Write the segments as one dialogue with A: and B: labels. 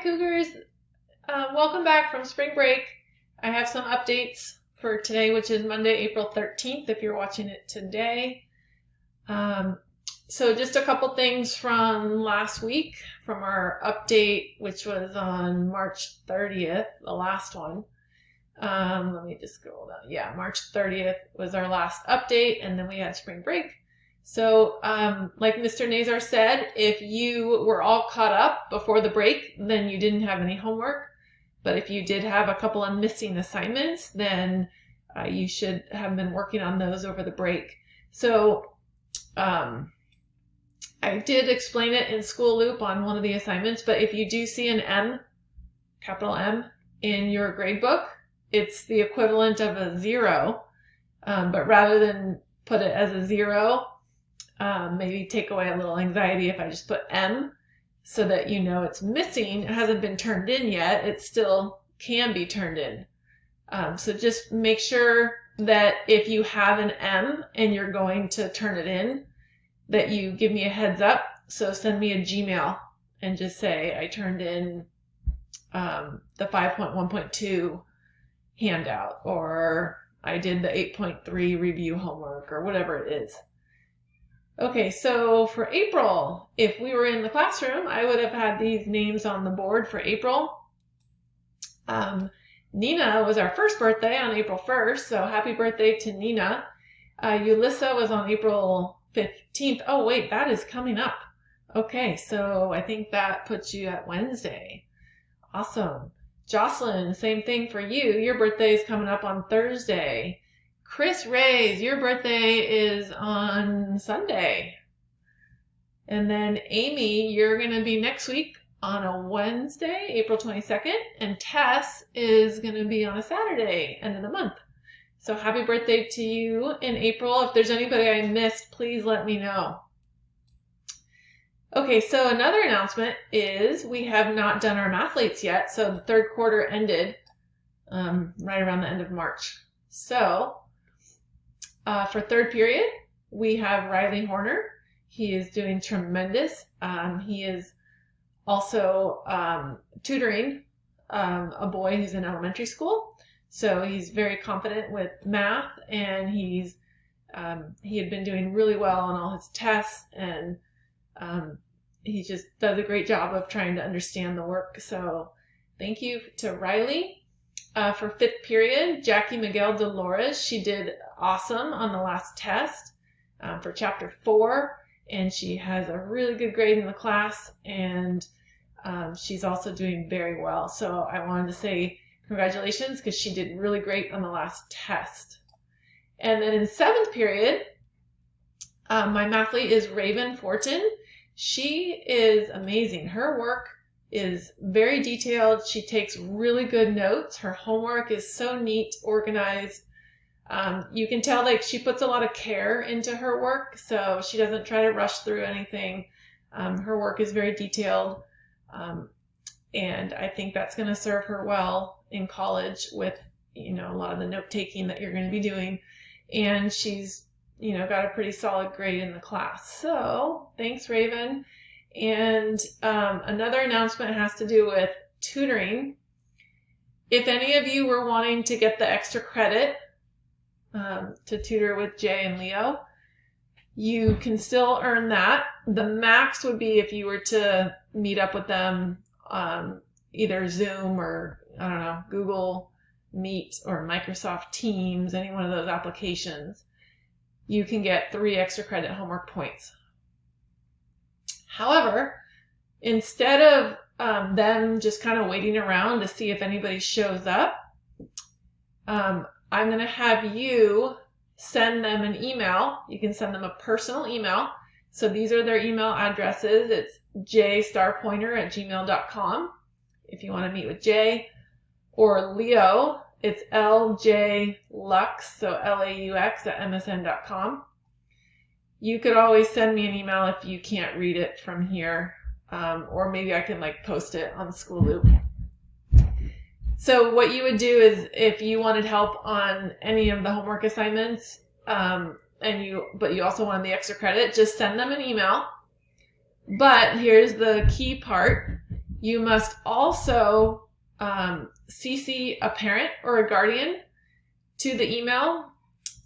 A: Cougars. Welcome back from spring break. I have some updates for today, which is Monday, April 13th, if you're watching it today. So just a couple things from last week, from our update, which was on March 30th, the last one. Let me just scroll down. Yeah, March 30th was our last update, and then we had spring break. So, like Mr. Nazar said, if you were all caught up before the break, then you didn't have any homework. But if you did have a couple of missing assignments, then you should have been working on those over the break. So, I did explain it in School Loop on one of the assignments, but if you do see an M, capital M, in your grade book, it's the equivalent of a 0. But rather than put it as a 0, maybe take away a little anxiety if I just put M so that you know it's missing. It hasn't been turned in yet. It still can be turned in. So just make sure that if you have an M and you're going to turn it in, that you give me a heads up. So send me a Gmail and just say I turned in the 5.1.2 handout, or I did the 8.3 review homework, or whatever it is. Okay, so for April, if we were in the classroom, I would have had these names on the board for April. Nina was our first birthday on April 1st, so happy birthday to Nina. Ulissa was on April 15th. Oh, wait, that is coming up. Okay, so I think that puts you at Wednesday. Awesome. Jocelyn, same thing for you. Your birthday is coming up on Thursday. Chris Reyes, your birthday is on Sunday. And then Amy, you're going to be next week on a Wednesday, April 22nd. And Tess is going to be on a Saturday, end of the month. So happy birthday to you in April. If there's anybody I missed, please let me know. Okay, so another announcement is we have not done our Mathletes yet. So the third quarter ended right around the end of March. So for third period, we have Riley Horner. He is doing tremendous. He is also tutoring a boy who's in elementary school. So he's very confident with math, and he had been doing really well on all his tests, and he just does a great job of trying to understand the work. So thank you to Riley. For fifth period, Jackie Miguel Dolores, she did awesome on the last test for chapter 4, and she has a really good grade in the class, and she's also doing very well. So I wanted to say congratulations, because she did really great on the last test. And then in seventh period, my mathlete is Raven Fortin. She is amazing. Her work is very detailed. She takes really good notes. Her homework is so neat, organized. You can tell like she puts a lot of care into her work, so she doesn't try to rush through anything. Her work is very detailed, and I think that's going to serve her well in college with, a lot of the note taking that you're going to be doing. And she's, got a pretty solid grade in the class. So thanks, Raven. And another announcement has to do with tutoring. If any of you were wanting to get the extra credit to tutor with Jay and Leo, you can still earn that. The max would be if you were to meet up with them either Zoom or, Google Meet or Microsoft Teams, any one of those applications. You can get 3 extra credit homework points. However, instead of them just kind of waiting around to see if anybody shows up, I'm going to have you send them an email. You can send them a personal email. So these are their email addresses. It's jstarpointer@gmail.com if you want to meet with Jay. Or Leo, it's ljlux, so LAUX @msn.com. You could always send me an email if you can't read it from here, or maybe I can post it on School Loop. So what you would do is, if you wanted help on any of the homework assignments, but you also wanted the extra credit, just send them an email. But here's the key part. You must also CC a parent or a guardian to the email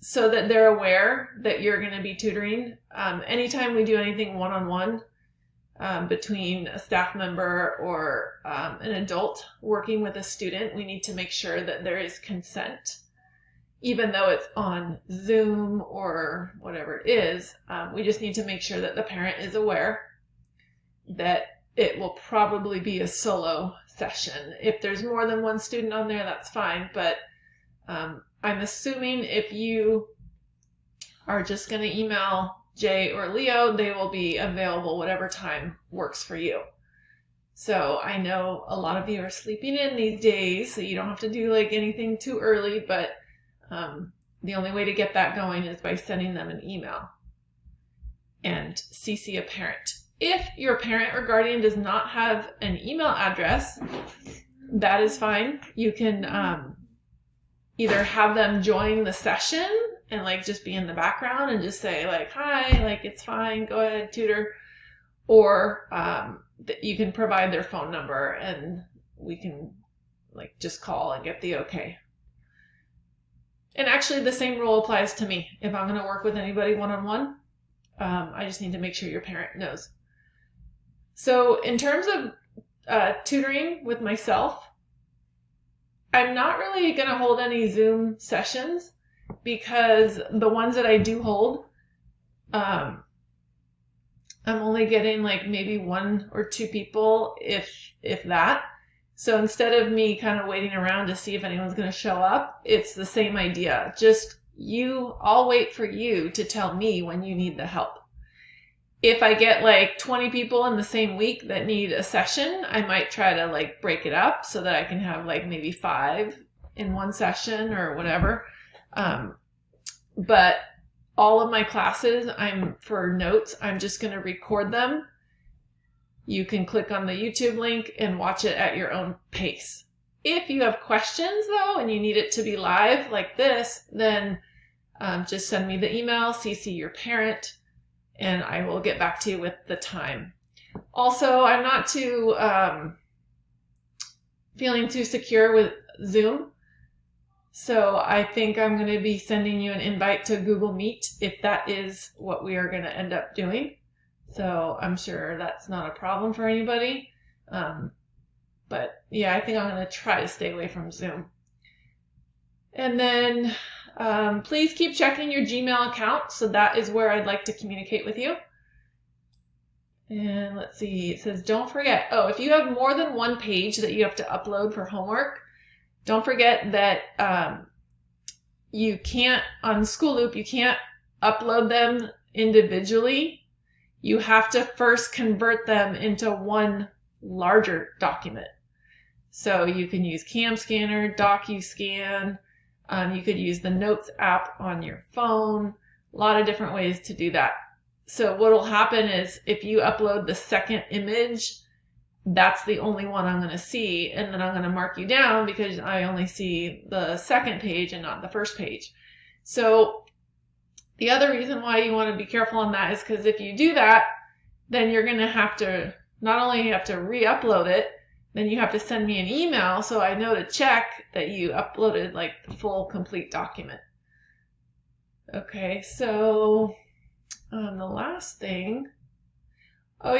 A: so that they're aware that you're going to be tutoring. Anytime we do anything one-on-one between a staff member or an adult working with a student, we need to make sure that there is consent. Even though it's on Zoom or whatever it is, we just need to make sure that the parent is aware that it will probably be a solo session. If there's more than one student on there, that's fine. But I'm assuming if you are just going to email Jay or Leo, they will be available whatever time works for you. So I know a lot of you are sleeping in these days, so you don't have to do like anything too early, but the only way to get that going is by sending them an email and CC a parent. If your parent or guardian does not have an email address, that is fine. You can either have them join the session and like just be in the background and just say like, hi, like it's fine, go ahead, tutor. Or you can provide their phone number and we can like just call and get the okay. And actually the same rule applies to me. If I'm going to work with anybody one-on-one, I just need to make sure your parent knows. So in terms of tutoring with myself, I'm not really going to hold any Zoom sessions because the ones that I do hold, I'm only getting like maybe 1 or 2 people, if that. So instead of me kind of waiting around to see if anyone's going to show up, it's the same idea. Just I'll wait for you to tell me when you need the help. If I get like 20 people in the same week that need a session, I might try to like break it up so that I can have like maybe 5 in one session or whatever. But all of my classes, for notes, I'm just going to record them. You can click on the YouTube link and watch it at your own pace. If you have questions though, and you need it to be live like this, then just send me the email, CC your parent, and I will get back to you with the time. Also, I'm not too feeling too secure with Zoom. So I think I'm going to be sending you an invite to Google Meet if that is what we are going to end up doing. So I'm sure that's not a problem for anybody. But yeah, I think I'm going to try to stay away from Zoom. And then please keep checking your Gmail account. So that is where I'd like to communicate with you. And let's see, it says, don't forget, if you have more than one page that you have to upload for homework, don't forget that you can't, on School Loop, you can't upload them individually. You have to first convert them into one larger document. So you can use CamScanner, DocuScan, you could use the Notes app on your phone, a lot of different ways to do that. So what will happen is if you upload the second image, that's the only one I'm going to see, and then I'm going to mark you down because I only see the second page and not the first page. So the other reason why you want to be careful on that is because if you do that, then you're going to have to not only have to re-upload it, then you have to send me an email so I know to check that you uploaded like the full complete document. Okay, so the last thing, I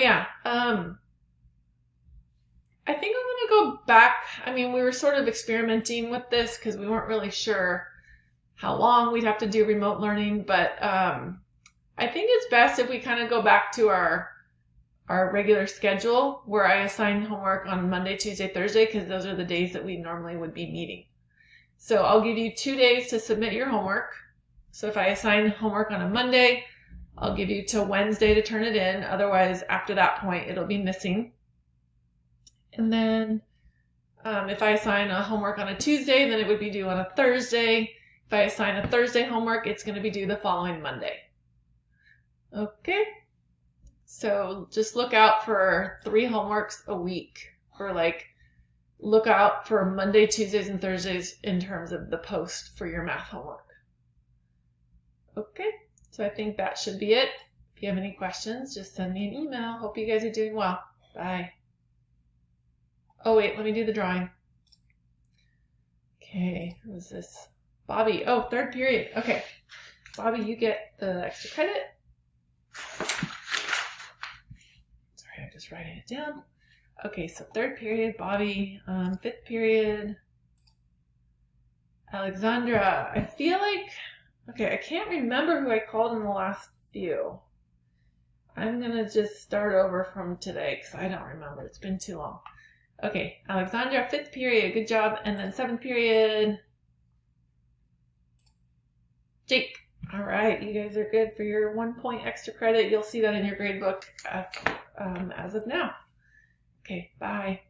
A: think I'm going to go back. I mean, we were sort of experimenting with this because we weren't really sure how long we'd have to do remote learning, but I think it's best if we kind of go back to our regular schedule where I assign homework on Monday, Tuesday, Thursday, because those are the days that we normally would be meeting. So I'll give you 2 days to submit your homework. So if I assign homework on a Monday, I'll give you till Wednesday to turn it in. Otherwise, after that point, it'll be missing. And then if I assign a homework on a Tuesday, then it would be due on a Thursday. If I assign a Thursday homework, it's going to be due the following Monday. Okay? So just look out for 3 homeworks a week, or like look out for Monday, Tuesdays, and Thursdays in terms of the post for your math homework. Okay, so I think that should be it. If you have any questions, just send me an email. Hope you guys are doing well. Bye. Oh, wait, let me do the drawing. Okay, who is this? Bobby. Oh, third period. Okay. Bobby, you get the extra credit. Sorry, I'm just writing it down. Okay, so third period, Bobby. Fifth period, Alexandra. I feel like, okay, I can't remember who I called in the last few. I'm going to just start over from today because I don't remember. It's been too long. Okay, Alexandra, fifth period. Good job. And then seventh period, Jake. All right, you guys are good for your 1 point extra credit. You'll see that in your grade book as of now. Okay, bye.